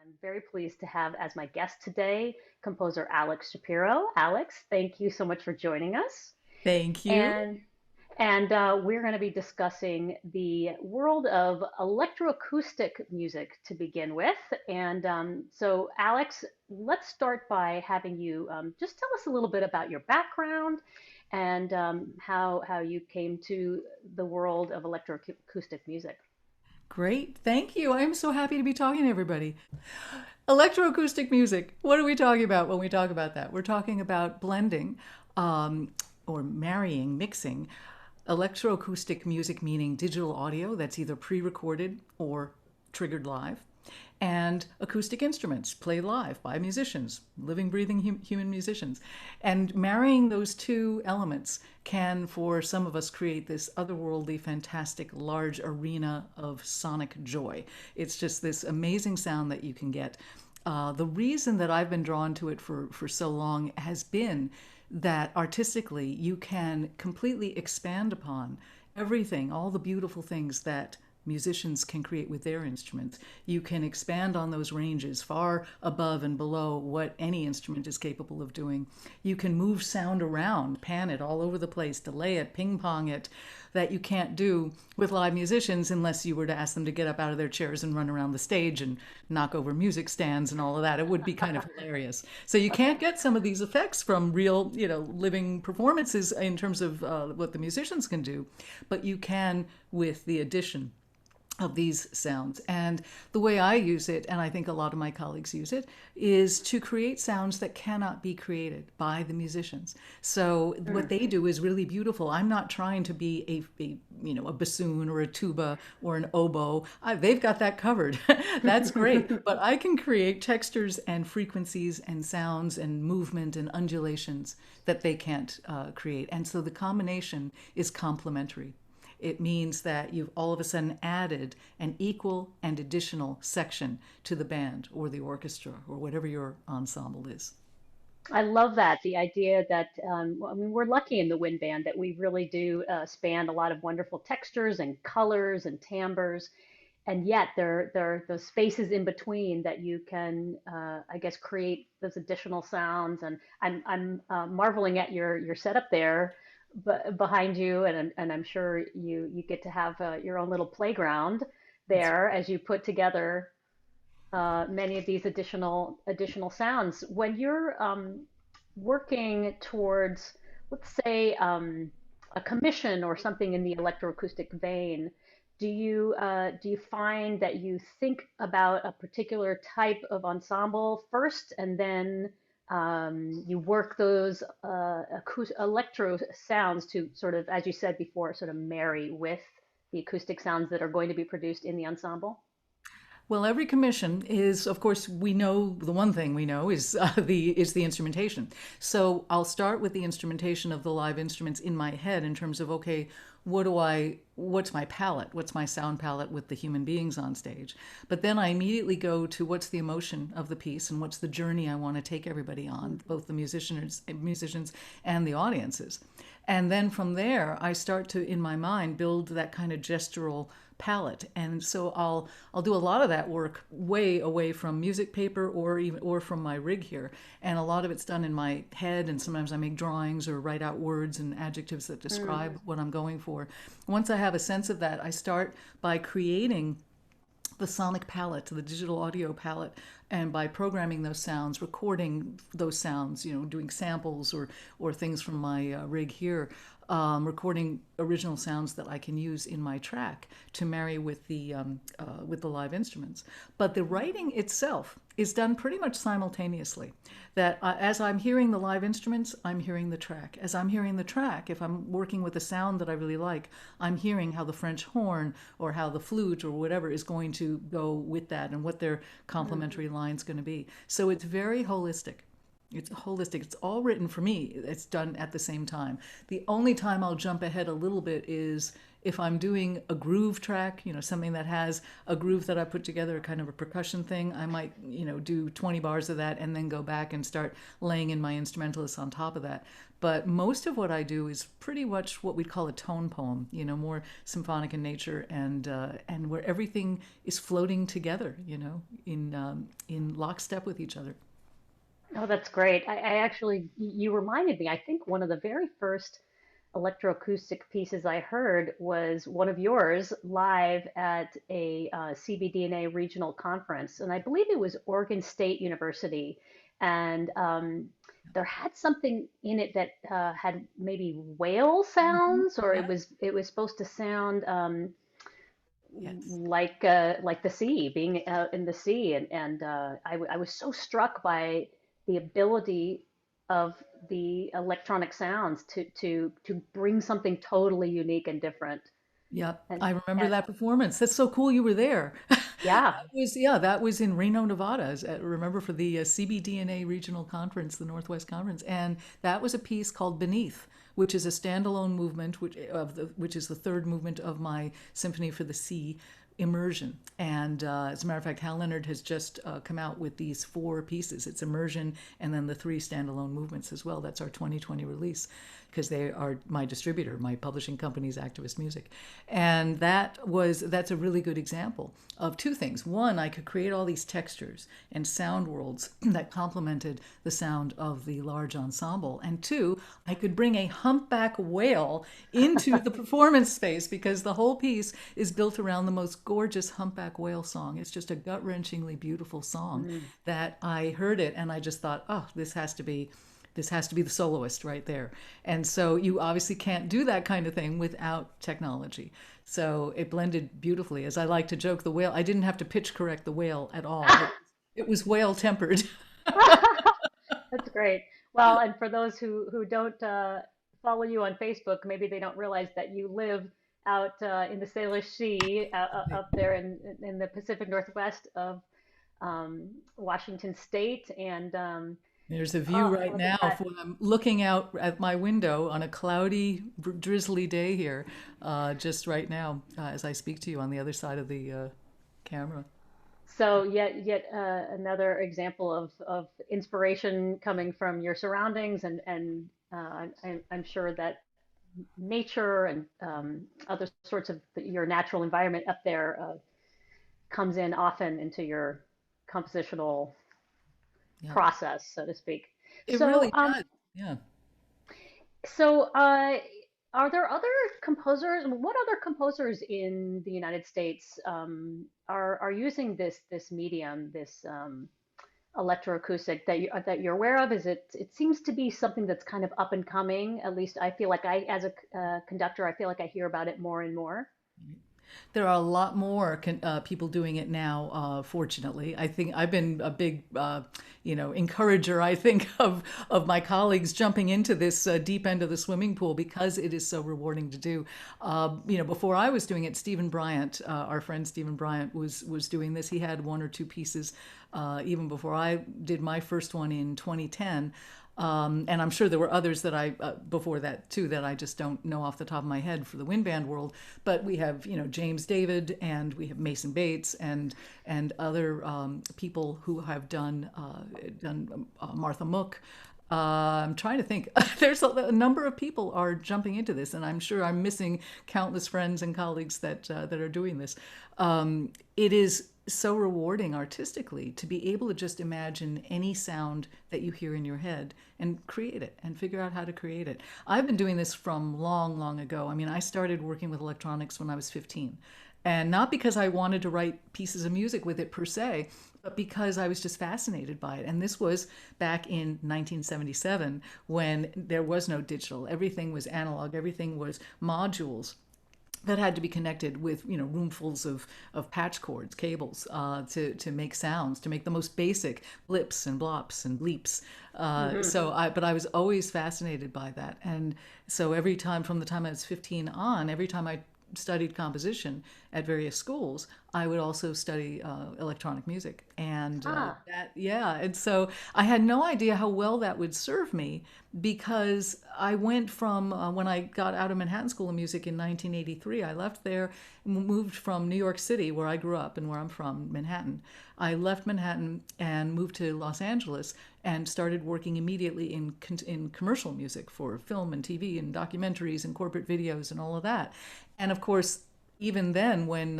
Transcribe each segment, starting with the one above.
I'm very pleased to have as my guest today composer Alex Shapiro. Alex, thank you so much for joining us. Thank you. And we're going to be discussing the world of electroacoustic music to begin with. So, Alex, let's start by having you just tell us a little bit about your background and how you came to the world of electroacoustic music. Great. Thank you. I'm so happy to be talking to everybody. Electroacoustic music. What are we talking about when we talk about that? We're talking about blending or marrying, mixing electroacoustic music, meaning digital audio that's either pre recorded or triggered live, and acoustic instruments played live by musicians, living, breathing human musicians. And marrying those two elements can, for some of us, create this otherworldly, fantastic, large arena of sonic joy. It's just this amazing sound that you can get. The reason that I've been drawn to it for so long has been that artistically you can completely expand upon everything, all the beautiful things that musicians can create with their instruments. You can expand on those ranges far above and below what any instrument is capable of doing. You can move sound around, pan it all over the place, delay it, ping pong it, that you can't do with live musicians unless you were to ask them to get up out of their chairs and run around the stage and knock over music stands and all of that. It would be kind of hilarious. So you can't get some of these effects from real, living performances in terms of what the musicians can do, but you can with the addition of these sounds. And the way I use it, and I think a lot of my colleagues use it, is to create sounds that cannot be created by the musicians. So what Mm. they do is really beautiful. I'm not trying to be a bassoon or a tuba or an oboe. They've got that covered. That's great. But I can create textures and frequencies and sounds and movement and undulations that they can't create. And so the combination is complementary. It means that you've all of a sudden added an equal and additional section to the band or the orchestra or whatever your ensemble is. I love that. The idea that, I mean, we're lucky in the wind band that we really do span a lot of wonderful textures and colors and timbres. And yet there are those spaces in between that you can, I guess, create those additional sounds. And I'm marveling at your setup there, but behind you, and I'm sure you get to have your own little playground That's there as you put together many of these additional sounds. When you're working towards, let's say, a commission or something in the electroacoustic vein, do you find that you think about a particular type of ensemble first, and then you work those electro sounds to sort of, as you said before, sort of marry with the acoustic sounds that are going to be produced in the ensemble? Well, every commission is, of course, we know the one thing we know is the instrumentation. So I'll start with the instrumentation of the live instruments in my head in terms of okay, what's my palette, what's my sound palette with the human beings on stage. But then I immediately go to what's the emotion of the piece and what's the journey I want to take everybody on, both the musicians and the audiences. And then from there, I start to, in my mind, build that kind of gestural palette. And so I'll do a lot of that work way away from music paper or from my rig here. And a lot of it's done in my head, and sometimes I make drawings or write out words and adjectives that Mm. describe what I'm going for. Once I have a sense of that, I start by creating the sonic palette, the digital audio palette, and by programming those sounds, recording those sounds, doing samples or things from my rig here, recording original sounds that I can use in my track to marry with the live instruments. But the writing itself is done pretty much simultaneously. That as I'm hearing the live instruments, I'm hearing the track. As I'm hearing the track, if I'm working with a sound that I really like, I'm hearing how the French horn or how the flute or whatever is going to go with that and what their Mm. complementary line's going to be. So it's very holistic. It's holistic. It's all written for me. It's done at the same time. The only time I'll jump ahead a little bit is if I'm doing a groove track, something that has a groove that I put together, kind of a percussion thing. I might, do 20 bars of that and then go back and start laying in my instrumentalists on top of that. But most of what I do is pretty much what we'd call a tone poem, more symphonic in nature, and where everything is floating together, in lockstep with each other. Oh, that's great. I actually, you reminded me, I think one of the very first electroacoustic pieces I heard was one of yours live at a CBDNA regional conference. And I believe it was Oregon State University. And there had something in it that had maybe whale Mhm. sounds, or Yeah. it was supposed to sound Yes. like the sea, being out in the sea, I was so struck by the ability of the electronic sounds to bring something totally unique and different. Yep, And I remember and that performance. That's so cool you were there. yeah, That was in Reno, Nevada. Remember for the CBDNA Regional Conference, the Northwest Conference, and that was a piece called Beneath, which is a standalone movement, which is the third movement of my Symphony for the Sea immersion. And as a matter of fact, Hal Leonard has just come out with these four pieces. It's immersion and then the three standalone movements as well. That's our 2020 release because they are my distributor, my publishing company's Activist Music. And that's a really good example of two things. One, I could create all these textures and sound worlds that complemented the sound of the large ensemble. And two, I could bring a humpback whale into the performance space because the whole piece is built around the most gorgeous humpback whale song. It's just a gut-wrenchingly beautiful song mm, that I heard it and I just thought, oh, this has to be the soloist right there. And so you obviously can't do that kind of thing without technology. So it blended beautifully. As I like to joke, the whale, I didn't have to pitch correct the whale at all. It was whale tempered. that's great. Well, and for those who don't follow you on Facebook, maybe they don't realize that you live out in the Salish Sea, up there in the Pacific Northwest of Washington State, and There's a view oh, right look at now that. when I'm looking out at my window on a cloudy, drizzly day here, just right now, as I speak to you on the other side of the camera. So yet another example of inspiration coming from your surroundings, and I'm sure that nature and other sorts of your natural environment up there comes in often into your compositional Yeah, process, so to speak. it So really does. Yeah. so are there other composers? What other composers in the United States are using this medium, this electroacoustic that you're aware of? Is it seems to be something that's kind of up and coming. At least I feel like as a conductor, I feel like I hear about it more and more. There are a lot more people doing it now. Fortunately, I think I've been a big, encourager. I think of my colleagues jumping into this deep end of the swimming pool because it is so rewarding to do. Before I was doing it, Stephen Bryant, our friend Stephen Bryant, was doing this. He had one or two pieces even before I did my first one in 2010. And I'm sure there were others that before that too, that I just don't know off the top of my head for the wind band world. But we have, James David and we have Mason Bates and other people who have done Martha Mook. I'm trying to think. There's a number of people are jumping into this, and I'm sure I'm missing countless friends and colleagues that are doing this. It is so rewarding artistically to be able to just imagine any sound that you hear in your head and create it and figure out how to create it. I've been doing this from long, long ago. I mean, I started working with electronics when I was 15. And not because I wanted to write pieces of music with it per se, but because I was just fascinated by it. And this was back in 1977 when there was no digital. Everything was analog, everything was modules that had to be connected with roomfuls of patch cords, cables, to make sounds, to make the most basic blips and blops and bleeps. Hmm. But I was always fascinated by that, and so every time from the time I was 15 on, every time I studied composition at various schools, I would also study electronic music. And Ah, yeah. And so I had no idea how well that would serve me because I went from when I got out of Manhattan School of Music in 1983, I left there, moved from New York City, where I grew up and where I'm from, Manhattan. I left Manhattan and moved to Los Angeles and started working immediately in commercial music for film and TV and documentaries and corporate videos and all of that. And of course, even then, when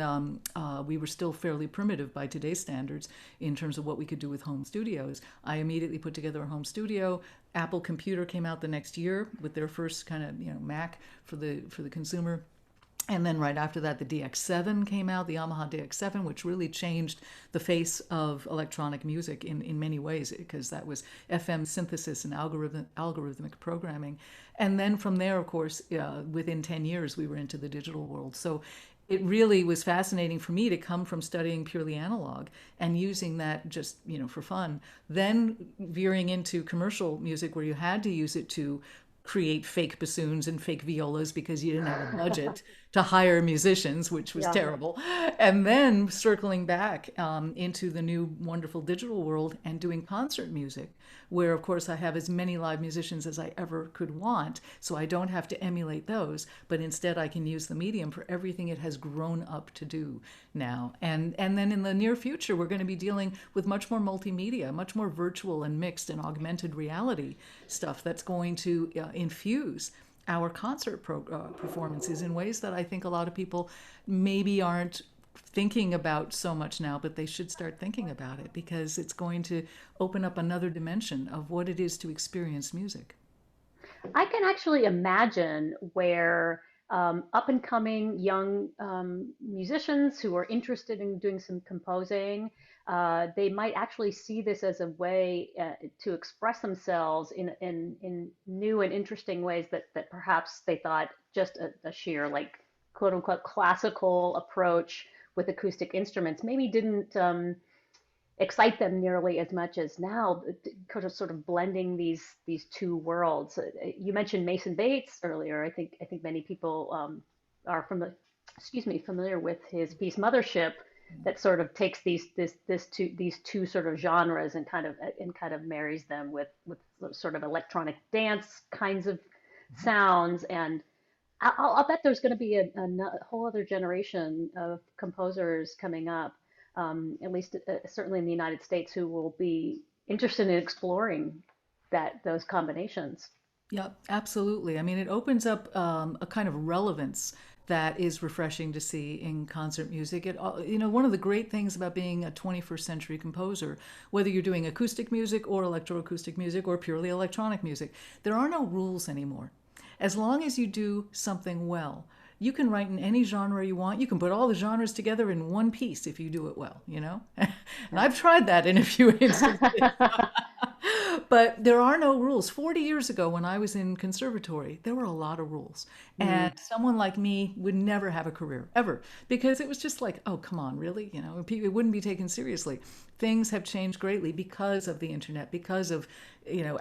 we were still fairly primitive by today's standards in terms of what we could do with home studios, I immediately put together a home studio. Apple Computer came out the next year with their first kind of Mac for the consumer. And then right after that, the DX7 came out, the Yamaha DX7, which really changed the face of electronic music in many ways because that was FM synthesis and algorithmic programming. And then from there, of course, within 10 years, we were into the digital world. So it really was fascinating for me to come from studying purely analog and using that just for fun, then veering into commercial music where you had to use it to create fake bassoons and fake violas because you didn't have a budget to hire musicians, which was yeah. terrible. And then circling back into the new wonderful digital world and doing concert music, where, of course, I have as many live musicians as I ever could want. So I don't have to emulate those, but instead I can use the medium for everything it has grown up to do now. And then in the near future, we're going to be dealing with much more multimedia, much more virtual and mixed and augmented reality stuff that's going to infuse our concert performances in ways that I think a lot of people maybe aren't thinking about so much now, but they should start thinking about it because it's going to open up another dimension of what it is to experience music. I can actually imagine where up and coming young musicians who are interested in doing some composing, they might actually see this as a way to express themselves in new and interesting ways that perhaps they thought just a sheer like quote unquote classical approach with acoustic instruments maybe didn't excite them nearly as much as now, kind of sort of blending these two worlds. You mentioned Mason Bates earlier. I think many people are excuse me, familiar with his piece Mothership, that sort of takes these two sort of genres and kind of marries them with sort of electronic dance kinds of sounds. And I'll bet there's going to be a whole other generation of composers coming up, at least certainly in the United States, who will be interested in exploring those combinations. Yep, absolutely. I mean, it opens up a kind of relevance that is refreshing to see in concert music. One of the great things about being a 21st century composer, whether you're doing acoustic music or electroacoustic music or purely electronic music, there are no rules anymore. As long as you do something well, you can write in any genre you want. You can put all the genres together in one piece if you do it well. And I've tried that in a few instances. But there are no rules. 40 years ago, when I was in conservatory, there were a lot of rules. Mm, And someone like me would never have a career, ever, because it was just like, oh, come on, really? It wouldn't be taken seriously. Things have changed greatly because of the internet, because of,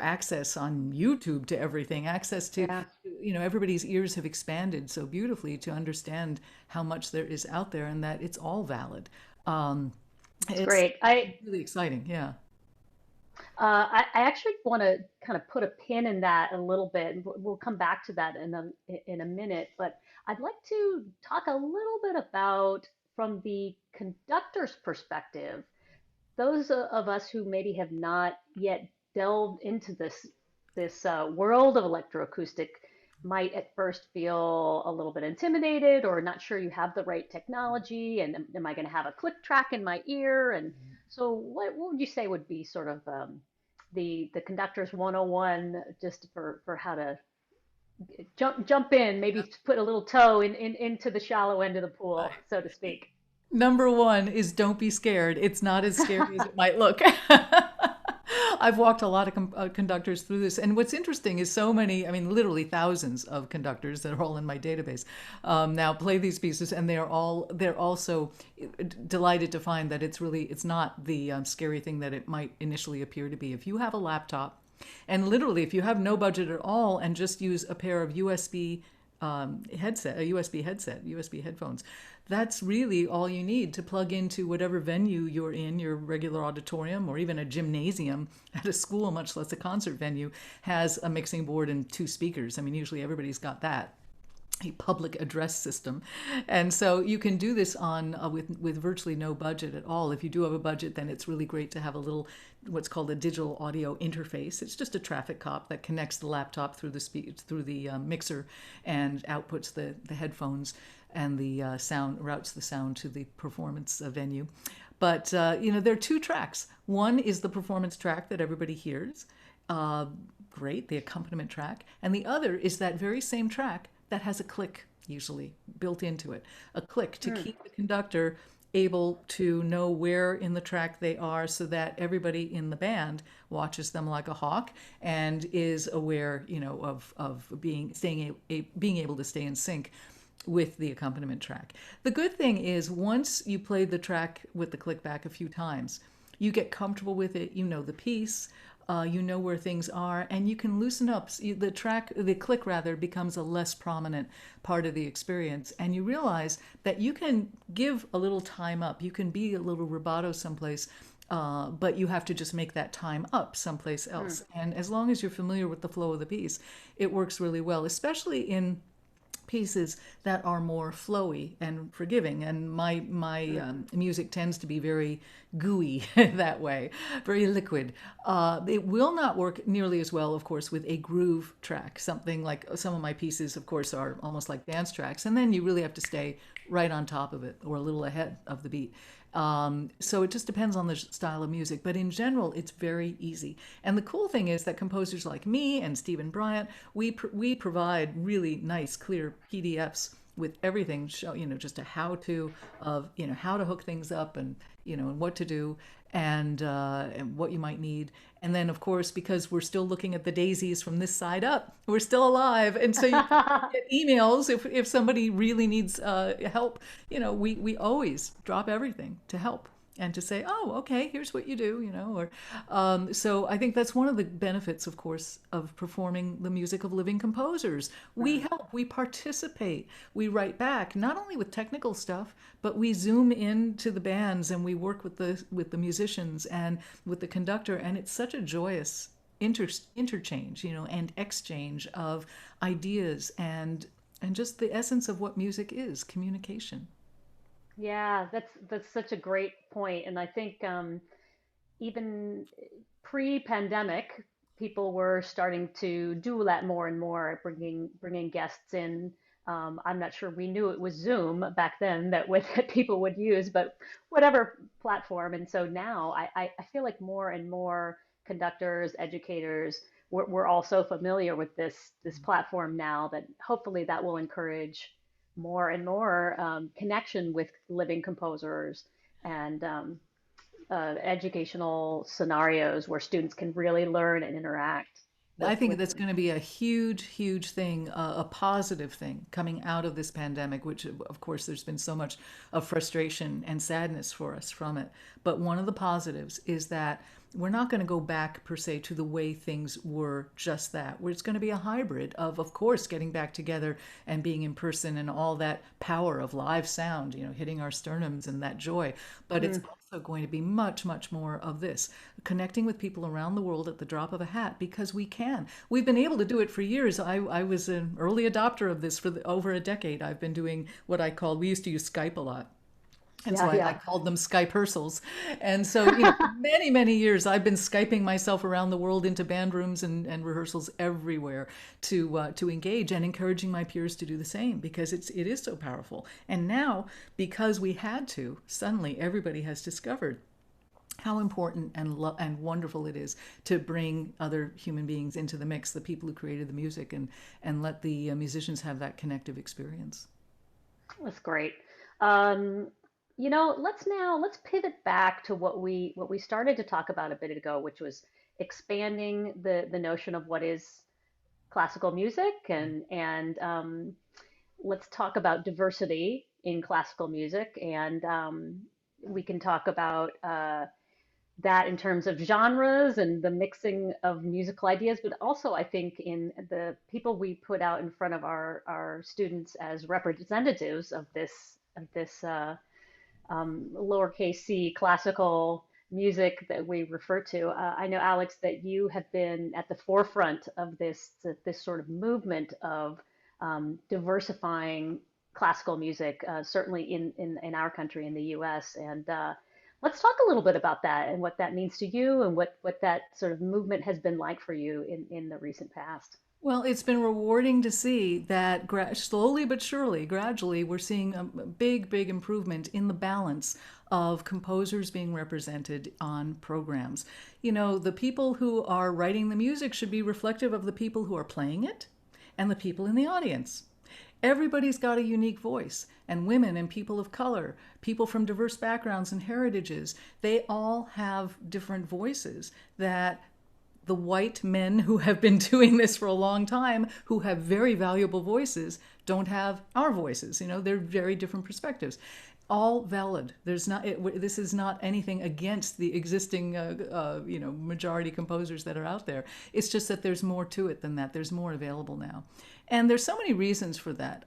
access on YouTube to everything, access to, yeah, everybody's ears have expanded so beautifully to understand how much there is out there and that it's all valid. Um, it's it's great. I really exciting. Yeah. I actually want to kind of put a pin in that a little bit. And we'll come back to that in a minute, but I'd like to talk a little bit about from the conductor's perspective, those of us who maybe have not yet delved into this world of electroacoustic might at first feel a little bit intimidated or not sure you have the right technology, and am I going to have a click track in my ear? And so what would you say would be sort of the conductor's 101 just for how to jump in, maybe put a little toe into the shallow end of the pool, so to speak. Number one is don't be scared. It's not as scary as it might look. I've walked a lot of conductors through this. And what's interesting is so many, I mean, literally thousands of conductors that are all in my database now play these pieces. And they're also delighted to find that it's not the scary thing that it might initially appear to be. If you have a laptop, and literally, if you have no budget at all and just use a pair of USB headset, a USB headset, USB headphones. That's really all you need to plug into whatever venue you're in, your regular auditorium or even a gymnasium at a school, much less a concert venue, has a mixing board and two speakers. I mean, usually everybody's got that, a public address system. And so you can do this on with virtually no budget at all. If you do have a budget, then it's really great to have a little what's called a digital audio interface. It's just a traffic cop that connects the laptop through the mixer and outputs the headphones, and the sound routes the sound to the performance venue. But there are two tracks. One is the performance track that everybody hears, uh, great, the accompaniment track, and the other is that very same track that has a click usually built into it, a click to Mm. keep the conductor able to know where in the track they are, so that everybody in the band watches them like a hawk and is aware, of being able to stay in sync with the accompaniment track. The good thing is, once you play the track with the click back a few times, you get comfortable with it, you know the piece, you know where things are, and you can loosen up. The click rather, becomes a less prominent part of the experience, and you realize that you can give a little time up. You can be a little rubato someplace, but you have to just make that time up someplace Mm. else. And as long as you're familiar with the flow of the piece, it works really well, especially in pieces that are more flowy and forgiving. And my Mm. music tends to be very gooey that way, very liquid. It will not work nearly as well, of course, with a groove track. Something like some of my pieces, of course, are almost like dance tracks, and then you really have to stay right on top of it or a little ahead of the beat. So it just depends on the style of music, but in general, it's very easy. And the cool thing is that composers like me and Stephen Bryant, we provide really nice, clear PDFs with everything, show just a how to of how to hook things up, and what to do, and what you might need. And then, of course, because we're still looking at the daisies from this side up, we're still alive, and so you can get emails if somebody really needs help. We always drop everything to help and to say, oh, okay, here's what you do, or so I think that's one of the benefits, of course, of performing the music of living composers. We Mm. help, we participate, we write back, not only with technical stuff, but we zoom into the bands and we work with the musicians and with the conductor, and it's such a joyous interchange, and exchange of ideas and just the essence of what music is, communication. Yeah, that's such a great point, and I think even pre-pandemic, people were starting to do that more and more, bringing guests in. I'm not sure we knew it was Zoom back then that people would use, but whatever platform. And so now I feel like more and more conductors, educators, we're all so familiar with this platform now that hopefully that will encourage more and more connection with living composers and educational scenarios where students can really learn and interact I think with that's them. going to be a huge, huge thing, a positive thing coming out of this pandemic, which, of course, there's been so much of frustration and sadness for us from it. But one of the positives is that we're not going to go back, per se, to the way things were, just that. Where it's going to be a hybrid of course, getting back together and being in person and all that power of live sound, hitting our sternums and that joy. But it's Mm. also going to be much, much more of this, connecting with people around the world at the drop of a hat, because we can. We've been able to do it for years. I was an early adopter of this for over a decade. I've been doing what I call, we used to use Skype a lot. And so Yeah, I yeah. called them Skype rehearsals. And so, for many, many years, I've been Skyping myself around the world into band rooms and rehearsals everywhere to engage, and encouraging my peers to do the same, because it is so powerful. And now, because we had to, suddenly everybody has discovered how important and wonderful it is to bring other human beings into the mix, the people who created the music, and let the musicians have that connective experience. That's great. Um, let's pivot back to what we started to talk about a bit ago, which was expanding the notion of what is classical music, and let's talk about diversity in classical music, and we can talk about that in terms of genres and the mixing of musical ideas, but also I think in the people we put out in front of our students as representatives of this lowercase c classical music that we refer to. I know, Alex, that you have been at the forefront of this sort of movement of diversifying classical music, certainly in our country, in the U.S. And let's talk a little bit about that and what that means to you and what that sort of movement has been like for you in the recent past. Well, it's been rewarding to see that slowly but surely, gradually, we're seeing a big, big improvement in the balance of composers being represented on programs. You know, the people who are writing the music should be reflective of the people who are playing it and the people in the audience. Everybody's got a unique voice, and women and people of color, people from diverse backgrounds and heritages, they all have different voices that the white men who have been doing this for a long time, who have very valuable voices, don't have our voices. You know, they're very different perspectives. All valid. There's not. This is not anything against the existing, majority composers that are out there. It's just that there's more to it than that. There's more available now, and there's so many reasons for that.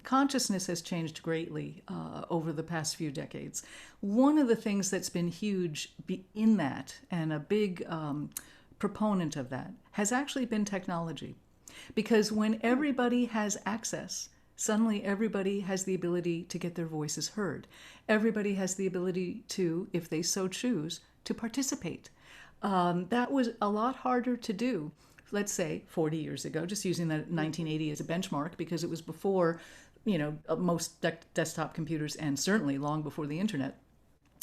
Consciousness has changed greatly over the past few decades. One of the things that's been huge in that, and a big proponent of that, has actually been technology. Because when everybody has access, suddenly everybody has the ability to get their voices heard. Everybody has the ability to, if they so choose, to participate. That was a lot harder to do, let's say 40 years ago, just using that 1980 as a benchmark, because it was before, most desktop computers, and certainly long before the internet.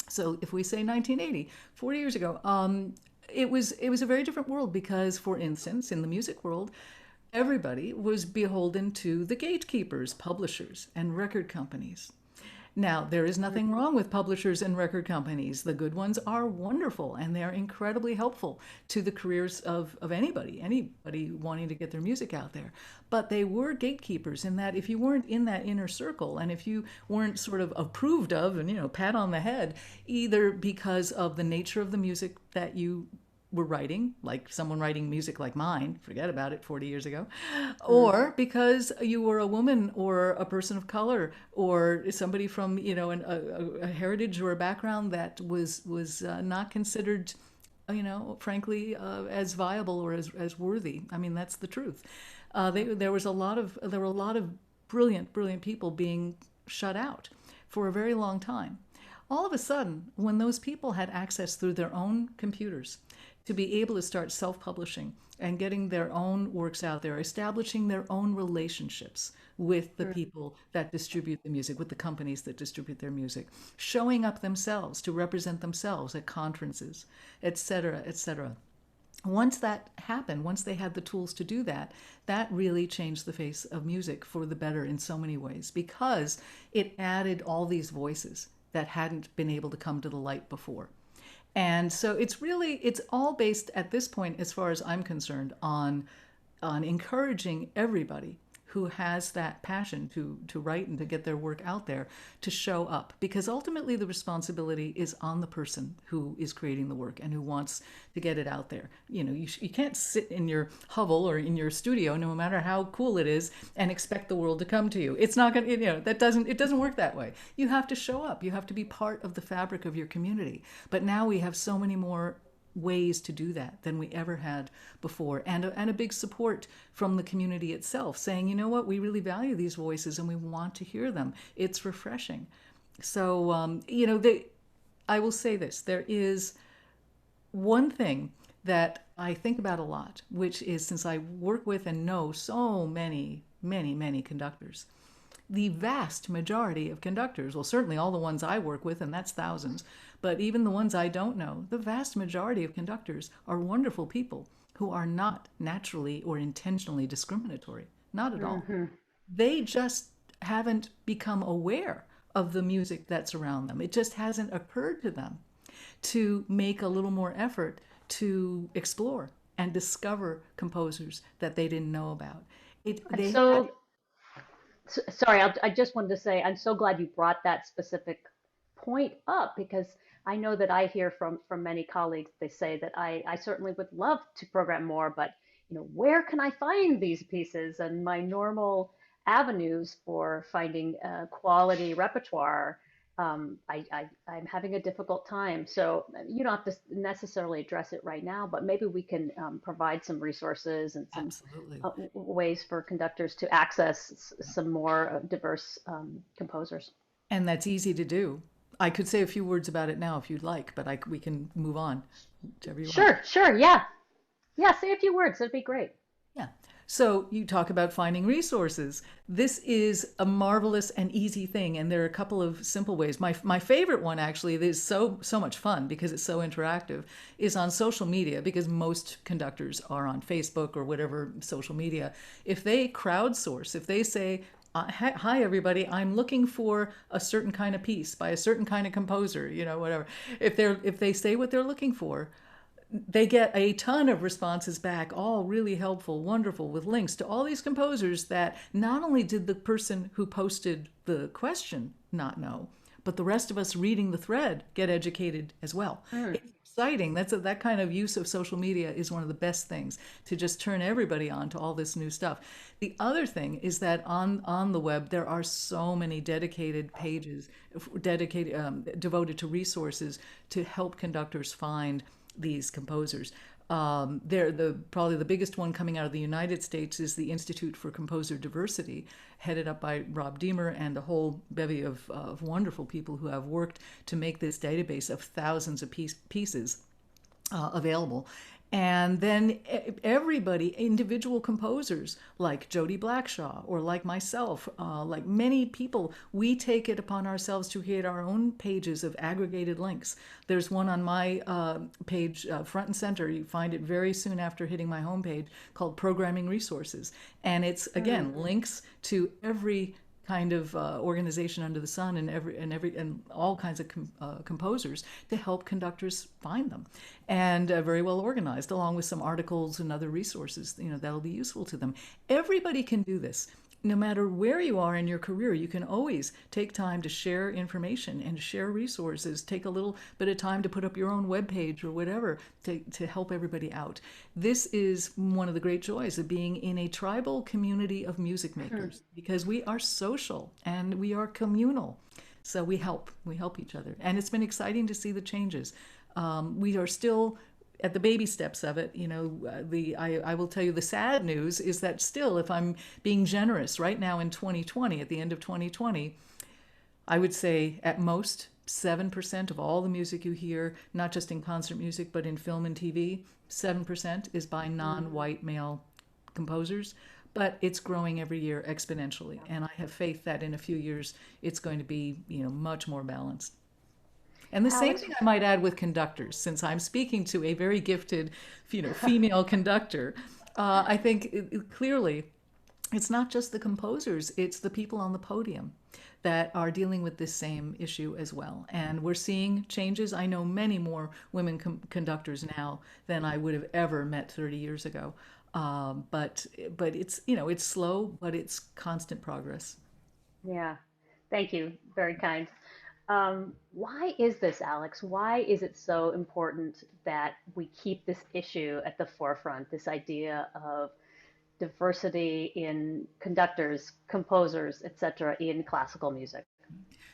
So if we say 1980, 40 years ago, it was a very different world because, for instance, in the music world, everybody was beholden to the gatekeepers, publishers, and record companies. Now, there is nothing wrong with publishers and record companies. The good ones are wonderful and they're incredibly helpful to the careers of anybody wanting to get their music out there. But they were gatekeepers in that if you weren't in that inner circle and if you weren't sort of approved of and, pat on the head, either because of the nature of the music that you were writing, like someone writing music like mine, forget about it 40 years ago, Mm-hmm. or because you were a woman or a person of color or somebody from, a heritage or a background that was not considered, frankly, as viable or as worthy. I mean, that's the truth. There were a lot of brilliant, brilliant people being shut out for a very long time. All of a sudden, when those people had access through their own computers to be able to start self publishing and getting their own works out there, establishing their own relationships with the people that distribute the music, with the companies that distribute their music, showing up themselves to represent themselves at conferences, et cetera, et cetera. Once that happened, once they had the tools to do that, that really changed the face of music for the better in so many ways because it added all these voices that hadn't been able to come to the light before. And so it's all based at this point, as far as I'm concerned, on encouraging everybody who has that passion to write and to get their work out there to show up, because ultimately the responsibility is on the person who is creating the work and who wants to get it out there. You can't sit in your hovel or in your studio, no matter how cool it is, and expect the world to come to you. It's not going to, it doesn't work that way. You have to show up. You have to be part of the fabric of your community. But now we have so many more ways to do that than we ever had before, and a big support from the community itself saying, you know what, we really value these voices and we want to hear them. It's refreshing. So I will say this, there is one thing that I think about a lot, which is, since I work with and know so many, many, many conductors, the vast majority of conductors, well, certainly all the ones I work with, and that's thousands, but even the ones I don't know, the vast majority of conductors are wonderful people who are not naturally or intentionally discriminatory. Not at all. Mm-hmm. They just haven't become aware of the music that's around them. It just hasn't occurred to them to make a little more effort to explore and discover composers that they didn't know about. I'm They had. sorry. I just wanted to say I'm so glad you brought that specific point up, because I know that I hear from many colleagues, they say that I certainly would love to program more, but where can I find these pieces? And my normal avenues for finding quality repertoire, I'm having a difficult time. So you don't have to necessarily address it right now, but maybe we can provide some resources and some Absolutely. ways for conductors to access some more diverse composers. And that's easy to do. I could say a few words about it now if you'd like, but we can move on, whichever you want. Sure, sure, yeah. Yeah, say a few words. That'd be great. Yeah. So you talk about finding resources. This is a marvelous and easy thing, and there are a couple of simple ways. My favorite one actually that is so much fun because it's so interactive is on social media, because most conductors are on Facebook or whatever social media. If they crowdsource, if they say, hi everybody, I'm looking for a certain kind of piece by a certain kind of composer, whatever. If they say what they're looking for, they get a ton of responses back, all really helpful, wonderful, with links to all these composers that not only did the person who posted the question not know, but the rest of us reading the thread get educated as well. Mm. It's exciting. That kind of use of social media is one of the best things, to just turn everybody on to all this new stuff. The other thing is that on the web there are so many dedicated pages, devoted to resources to help conductors find these composers. They're probably the biggest one coming out of the United States is the Institute for Composer Diversity, headed up by Rob Deemer and a whole bevy of wonderful people who have worked to make this database of thousands of pieces available. And then everybody, individual composers like Jody Blackshaw or like myself, like many people, we take it upon ourselves to create our own pages of aggregated links. There's one on my page, front and center. You find it very soon after hitting my homepage, called Programming Resources. And it's, again, links to every kind of organization under the sun, and all kinds of composers, to help conductors find them, and very well organized, along with some articles and other resources that'll be useful to them. Everybody can do this. No matter where you are in your career, you can always take time to share information and share resources. Take a little bit of time to put up your own webpage or whatever to help everybody out. This is one of the great joys of being in a tribal community of music makers, because we are social and we are communal. So we help each other. And it's been exciting to see the changes. We are still at the baby steps of it. I will tell you, the sad news is that still, if I'm being generous, right now in 2020, at the end of 2020, I would say at most 7% of all the music you hear, not just in concert music, but in film and TV, 7% is by non-white male composers. But it's growing every year exponentially. And I have faith that in a few years, it's going to be, much more balanced. And the same Alex, thing I might add with conductors, since I'm speaking to a very gifted, female conductor. I think clearly it's not just the composers, it's the people on the podium that are dealing with this same issue as well. And we're seeing changes. I know many more women conductors now than I would have ever met 30 years ago. But it's, it's slow, but it's constant progress. yeah, thank you. Very kind. Why is this, Alex? Why is it so important that we keep this issue at the forefront, this idea of diversity in conductors, composers, etc., in classical music?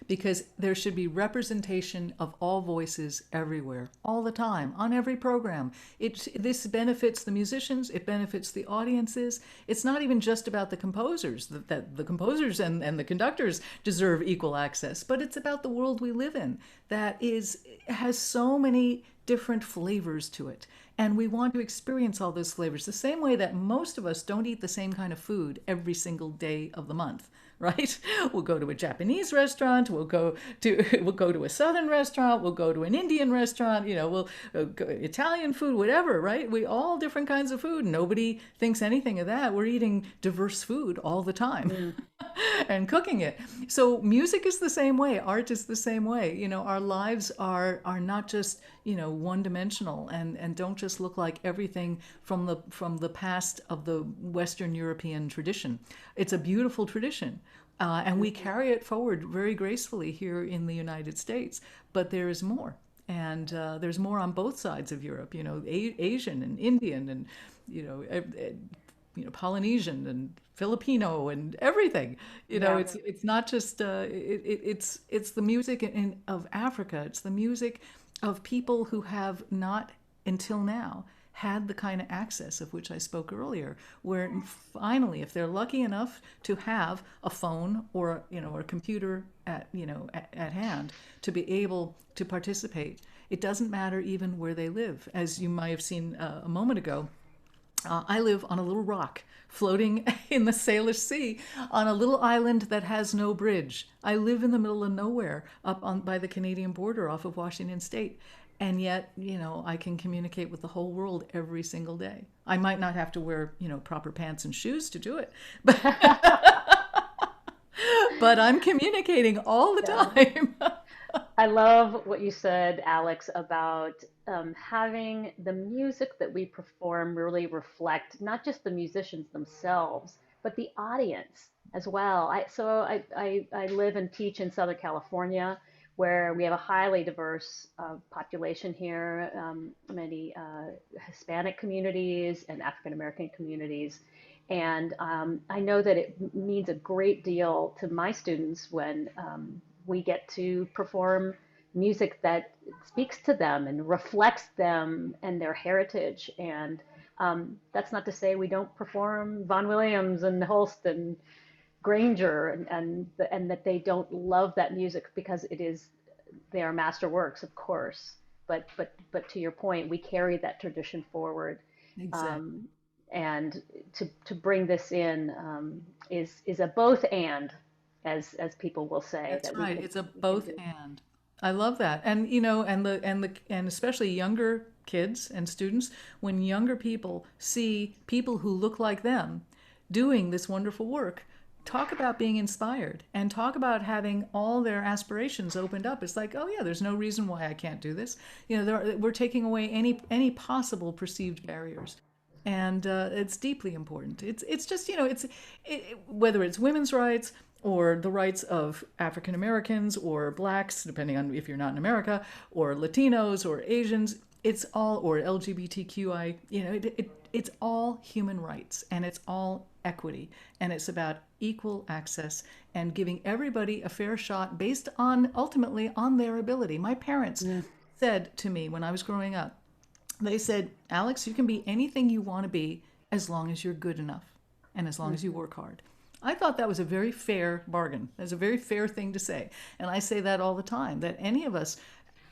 Because there should be representation of all voices everywhere, all the time, on every program. This benefits the musicians, it benefits the audiences. It's not even just about the composers, that the composers and the conductors deserve equal access, but it's about the world we live in that has so many different flavors to it. And we want to experience all those flavors the same way that most of us don't eat the same kind of food every single day of the month, right? We'll go to a Japanese restaurant, we'll go to a Southern restaurant, we'll go to an Indian restaurant, we'll go Italian food, whatever, right? We all different kinds of food. Nobody thinks anything of that. We're eating diverse food all the time. and cooking it. So music is the same way. Art is the same way. Our lives are not just one dimensional, and don't just look like everything from the past of the Western European tradition. It's a beautiful tradition. And we carry it forward very gracefully here in the United States. But there is more. And there's more on both sides of Europe, Asian and Indian and, you know, Polynesian and Filipino and everything. Yeah. It's not just it's the music of Africa. It's the music of people who have not until now had the kind of access of which I spoke earlier, where finally, if they're lucky enough to have a phone or or a computer at hand to be able to participate, it doesn't matter even where they live. As you might have seen a moment ago, I live on a little rock floating in the Salish Sea on a little island that has no bridge. I live in the middle of nowhere up by the Canadian border off of Washington State. And yet, I can communicate with the whole world every single day. I might not have to wear, proper pants and shoes to do it, but, but I'm communicating all the Yeah. time. I love what you said, Alex, about having the music that we perform really reflect not just the musicians themselves, but the audience as well. I live and teach in Southern California, where we have a highly diverse population here, many Hispanic communities and African American communities. And I know that it means a great deal to my students when we get to perform music that speaks to them and reflects them and their heritage. And that's not to say we don't perform Vaughan Williams and Holst and Granger, and that they don't love that music because they are masterworks, of course. But to your point, we carry that tradition forward, Exactly. um, and to bring this in is a both and, as people will say, That's that right. It's a we can both do. and. I love that. And and especially younger kids and students, when younger people see people who look like them doing this wonderful work, talk about being inspired and talk about having all their aspirations opened up. It's like, oh yeah, there's no reason why I can't do this. We're taking away any possible perceived barriers, and it's deeply important. It's just whether it's women's rights or the rights of African Americans or blacks, depending on if you're not in America, or Latinos or Asians. It's all, or LGBTQI. It's all human rights, and it's all equity, and it's about equal access and giving everybody a fair shot based on ultimately on their ability. My parents Yeah. said to me when I was growing up, they said, Alex, you can be anything you want to be as long as you're good enough and as long as you Mhm. work hard. I thought that was a very fair bargain. That's a very fair thing to say. And I say that all the time, that any of us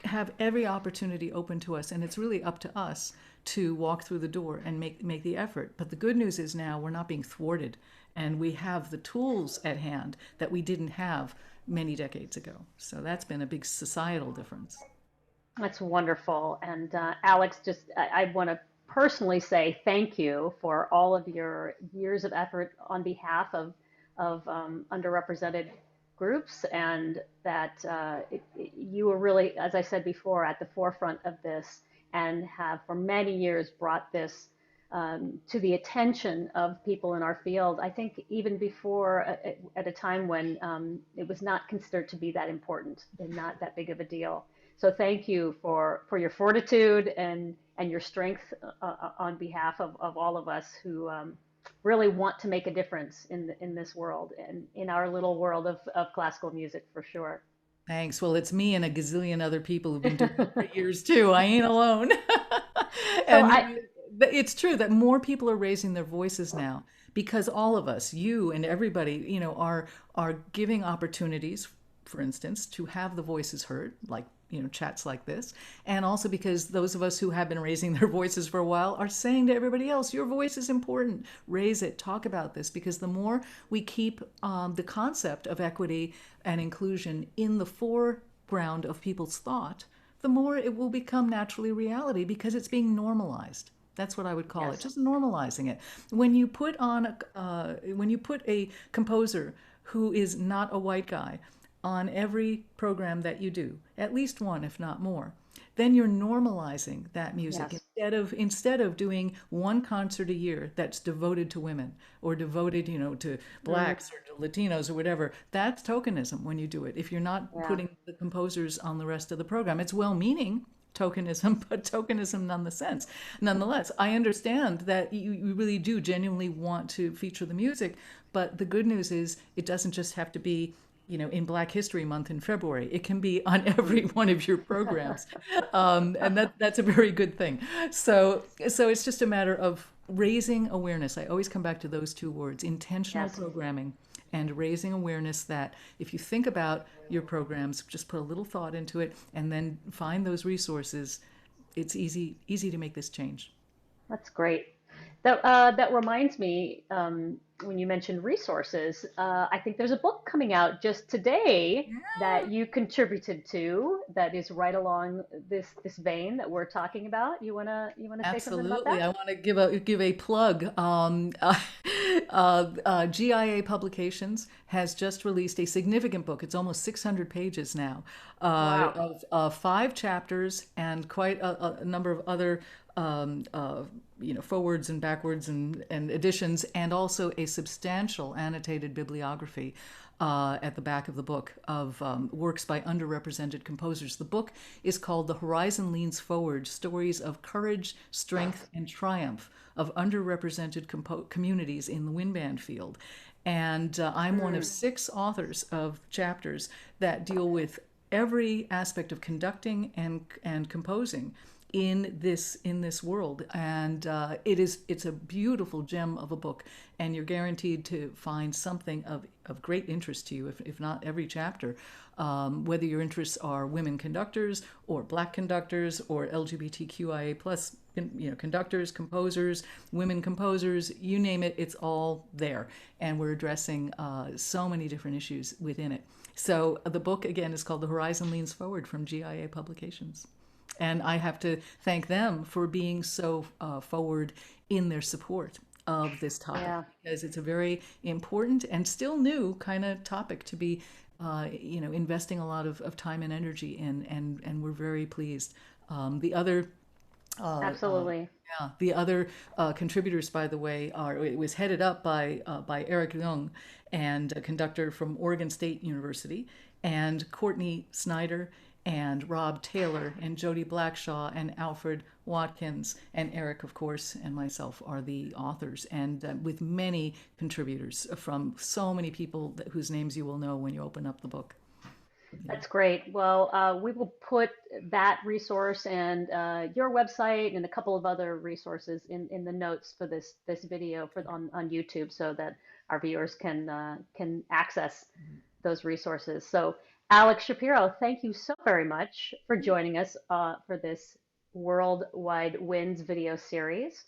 have every opportunity open to us, and it's really up to us to walk through the door and make the effort. But the good news is now we're not being thwarted, and we have the tools at hand that we didn't have many decades ago. So that's been a big societal difference. That's wonderful. And Alex, I want to personally say thank you for all of your years of effort on behalf of underrepresented groups, and that you were really, as I said before, at the forefront of this and have for many years brought this to the attention of people in our field. I think even before, at a time when it was not considered to be that important and not that big of a deal. So thank you for your fortitude and your strength on behalf of all of us who really want to make a difference in this world and in our little world of classical music for sure. Thanks. Well, it's me and a gazillion other people who've been doing it for years too. I ain't alone. So And I it's true that more people are raising their voices now because all of us, you and everybody, are giving opportunities, for instance, to have the voices heard, like chats like this, and also because those of us who have been raising their voices for a while are saying to everybody else, your voice is important. Raise it. Talk about this, because the more we keep the concept of equity and inclusion in the foreground of people's thought, the more it will become naturally reality because it's being normalized. That's what I would call it, yes. just normalizing it. When you put a composer who is not a white guy on every program that you do, at least one, if not more, then you're normalizing that music Yes. instead of doing one concert a year that's devoted to women or devoted, to Mm, blacks or to Latinos or whatever. That's tokenism when you do it. If you're not yeah. putting the composers on the rest of the program, it's well-meaning tokenism, but tokenism nonetheless. Nonetheless, I understand that you really do genuinely want to feature the music, but the good news is it doesn't just have to be in Black History Month in February. It can be on every Mm. one of your programs, and that's a very good thing. So it's just a matter of raising awareness. I always come back to those two words: intentional Yes. programming and raising awareness that if you think about your programs, just put a little thought into it, and then find those resources. It's easy to make this change. That's great. That reminds me, when you mentioned resources, I think there's a book coming out just today that you contributed to that is right along this vein that we're talking about. You wanna say something about Absolutely. that? I want to give a plug. GIA Publications has just released a significant book. It's almost 600 pages now, Wow. of 5 chapters and quite a number of other forwards and backwards and additions, and also a substantial annotated bibliography at the back of the book of works by underrepresented composers. The book is called The Horizon Leans Forward: Stories of Courage, Strength, and Triumph of Underrepresented Communities in the Wind Band Field. And I'm one of Mm, 6 authors of chapters that deal with every aspect of conducting and composing in this world, and it's a beautiful gem of a book, and you're guaranteed to find something of great interest to you, if not every chapter, whether your interests are women conductors or black conductors or LGBTQIA plus conductors, composers, women composers, you name it, it's all there, and we're addressing so many different issues within it. So the book again is called The Horizon Leans Forward from GIA Publications. And I have to thank them for being so forward in their support of this topic, yeah. because it's a very important and still new kind of topic to be, investing a lot of time and energy in, and we're very pleased. The other uh, uh, Absolutely. yeah, the other contributors, by the way, it was headed up by Eric Young, and a conductor from Oregon State University, and Courtney Snyder, and Rob Taylor, and Jody Blackshaw, and Alfred Watkins, and Eric, of course, and myself are the authors, and with many contributors from so many people whose names you will know when you open up the book. Yeah. That's great. Well, we will put that resource and your website and a couple of other resources in the notes for this video on YouTube, so that our viewers can access those resources. So, Alex Shapiro, thank you so very much for joining us for this Worldwide Winds video series,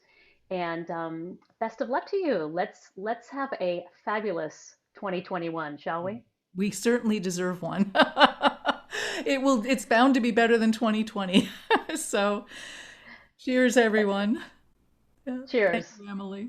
and best of luck to you. Let's have a fabulous 2021, shall we? We certainly deserve one. It's bound to be better than 2020. So, cheers, everyone. Yeah. Thank Cheers. you, Emily.